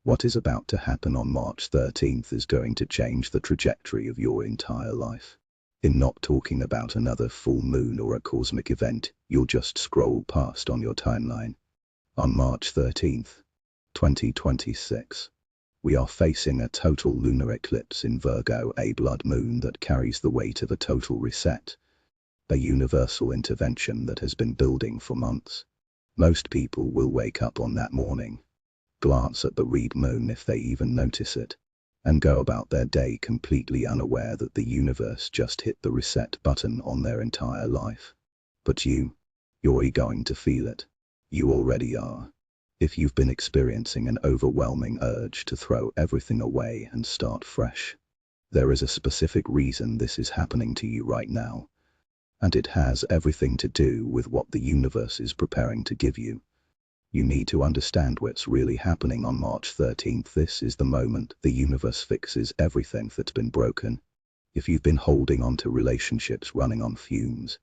What is about to happen on March 13th is going to change the trajectory of your entire life. In not talking about another full moon or a cosmic event you'll just scroll past on your timeline. On March 13th, 2026, we are facing a total lunar eclipse in Virgo, a blood moon that carries the weight of a total reset, a universal intervention that has been building for months. Most people will wake up on that morning, glance at the red moon if they even notice it, and go about their day completely unaware that the universe just hit the reset button on their entire life. But you're going to feel it. You already are. If you've been experiencing an overwhelming urge to throw everything away and start fresh, there is a specific reason this is happening to you right now, and it has everything to do with what the universe is preparing to give you. You need to understand what's really happening on March 13th. This is the moment the universe fixes everything that's been broken. If you've been holding on to relationships running on fumes,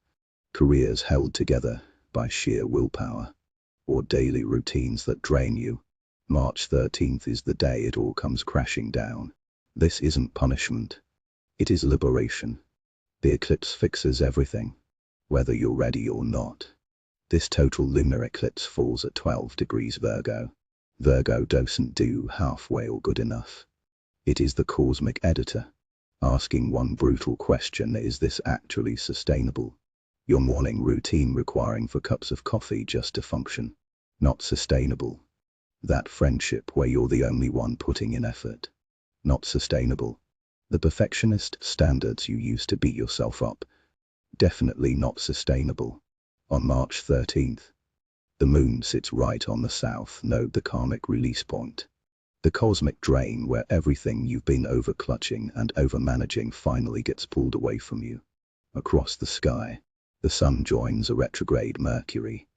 careers held together by sheer willpower, or daily routines that drain you, March 13th is the day it all comes crashing down. This isn't punishment. It is liberation. The eclipse fixes everything, whether you're ready or not. This total lunar eclipse falls at 12 degrees Virgo. Virgo doesn't do halfway or good enough. It is the cosmic editor, asking one brutal question: is this actually sustainable? Your morning routine requiring 4 cups of coffee just to function. Not sustainable. That friendship where you're the only one putting in effort. Not sustainable. The perfectionist standards you use to beat yourself up. Definitely not sustainable. On March 13th, the moon sits right on the south node, the karmic release point. The cosmic drain where everything you've been over-clutching and over-managing finally gets pulled away from you. Across the sky, the sun joins a retrograde Mercury,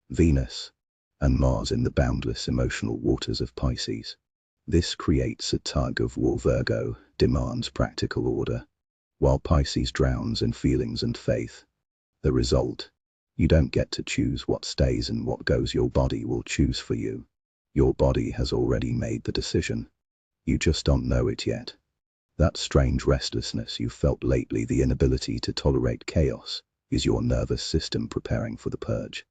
Venus, and Mars in the boundless emotional waters of Pisces. This creates a tug of war. Virgo demands practical order, while Pisces drowns in feelings and faith. The result: you don't get to choose what stays and what goes. Your body will choose for you. Your body has already made the decision. You just don't know it yet. That strange restlessness you've felt lately, the inability to tolerate chaos, is your nervous system preparing for the purge.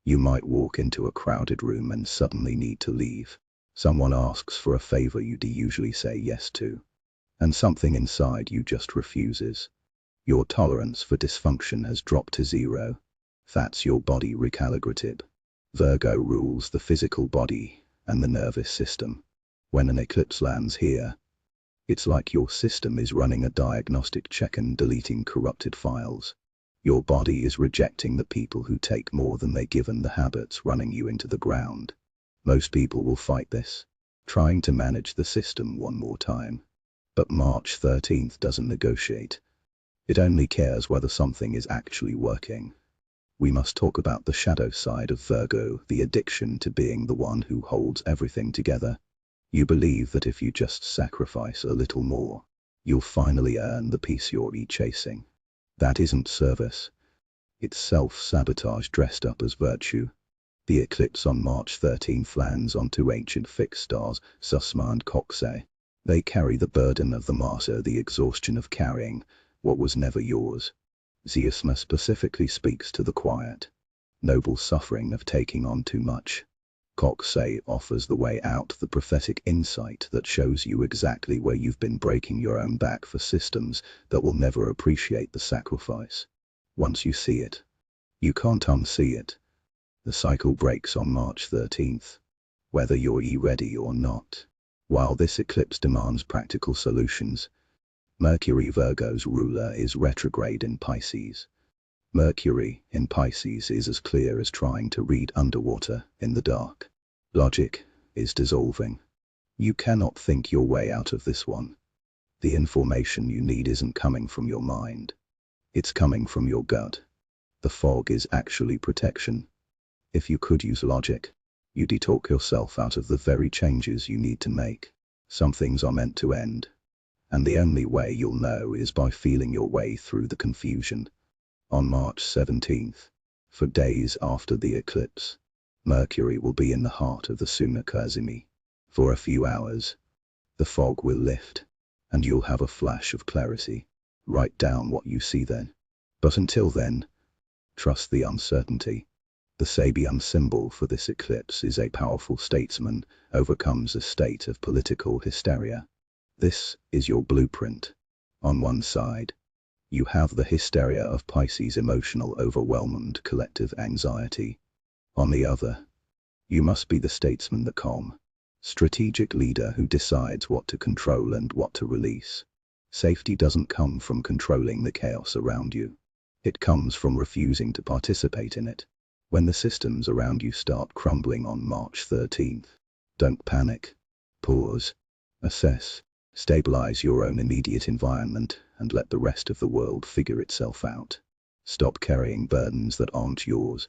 You might walk into a crowded room and suddenly need to leave. Someone asks for a favor you'd usually say yes to, and something inside you just refuses. Your tolerance for dysfunction has dropped to 0. That's your body recalibrated. Virgo rules the physical body and the nervous system. When an eclipse lands here, it's like your system is running a diagnostic check and deleting corrupted files. Your body is rejecting the people who take more than they give and the habits running you into the ground. Most people will fight this, trying to manage the system one more time. But March 13th doesn't negotiate. It only cares whether something is actually working. We must talk about the shadow side of Virgo, the addiction to being the one who holds everything together. You believe that if you just sacrifice a little more, you'll finally earn the peace you're chasing. That isn't service. It's self-sabotage dressed up as virtue. The eclipse on March 13th lands on 2 ancient fixed stars, Sabian and Coxswain. They carry the burden of the martyr, the exhaustion of carrying what was never yours. Zeusma specifically speaks to the quiet, noble suffering of taking on too much. Coxswain offers the way out, the prophetic insight that shows you exactly where you've been breaking your own back for systems that will never appreciate the sacrifice. Once you see it, you can't unsee it. The cycle breaks on March 13th, whether you're ready or not. While this eclipse demands practical solutions, Mercury, Virgo's ruler, is retrograde in Pisces. Mercury in Pisces is as clear as trying to read underwater in the dark. Logic is dissolving. You cannot think your way out of this one. The information you need isn't coming from your mind. It's coming from your gut. The fog is actually protection. If you could use logic, you'd talk yourself out of the very changes you need to make. Some things are meant to end, and the only way you'll know is by feeling your way through the confusion. On March 17th, for days after the eclipse, Mercury will be in the heart of the Lunar Kazimi, For a few hours, the fog will lift, and you'll have a flash of clarity. Write down what you see then. But until then, trust the uncertainty. The Sabian symbol for this eclipse is a powerful statesman overcomes a state of political hysteria. This is your blueprint. On one side, you have the hysteria of Pisces' emotional, overwhelmed collective anxiety. On the other, you must be the statesman, the calm, strategic leader who decides what to control and what to release. Safety doesn't come from controlling the chaos around you. It comes from refusing to participate in it. When the systems around you start crumbling on March 13th, don't panic. Pause, assess, stabilize your own immediate environment, and let the rest of the world figure itself out. Stop carrying burdens that aren't yours.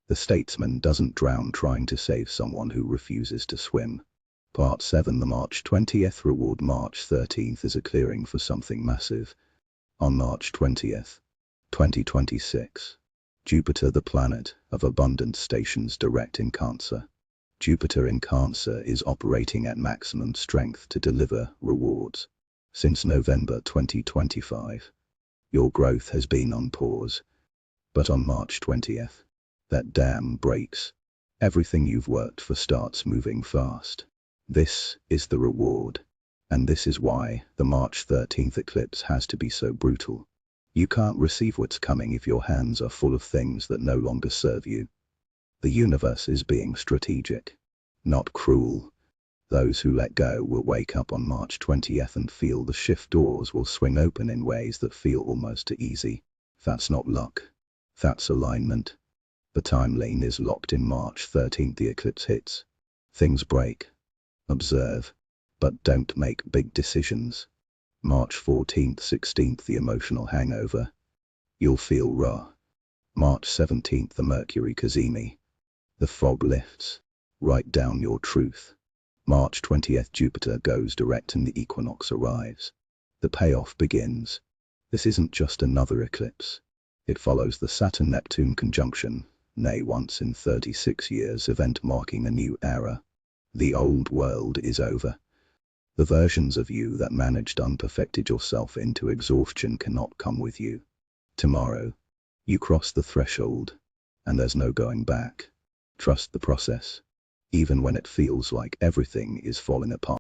The statesman doesn't drown trying to save someone who refuses to swim. Part 7. The March 20th reward. March 13th is a clearing for something massive. On March 20th, 2026, Jupiter, the planet of abundance, stations direct in Cancer. Jupiter in Cancer is operating at maximum strength to deliver rewards. Since November 2025, your growth has been on pause. But on March 20th, that dam breaks. Everything you've worked for starts moving fast. This is the reward. And this is why the March 13th eclipse has to be so brutal. You can't receive what's coming if your hands are full of things that no longer serve you. The universe is being strategic, not cruel. Those who let go will wake up on March 20th and feel the shift. Doors will swing open in ways that feel almost easy. That's not luck. That's alignment. The timeline is locked in. March 13th, the eclipse hits. Things break. Observe, but don't make big decisions. March 14th, 16th, the emotional hangover. You'll feel raw. March 17th, the Mercury Kazimi. The fog lifts. Write down your truth. March 20th, Jupiter goes direct and the equinox arrives. The payoff begins. This isn't just another eclipse. It follows the Saturn-Neptune conjunction, nay once in 36 years event marking a new era. The old world is over. The versions of you that managed unperfected yourself into exhaustion cannot come with you. Tomorrow, you cross the threshold, and there's no going back. Trust the process, even when it feels like everything is falling apart.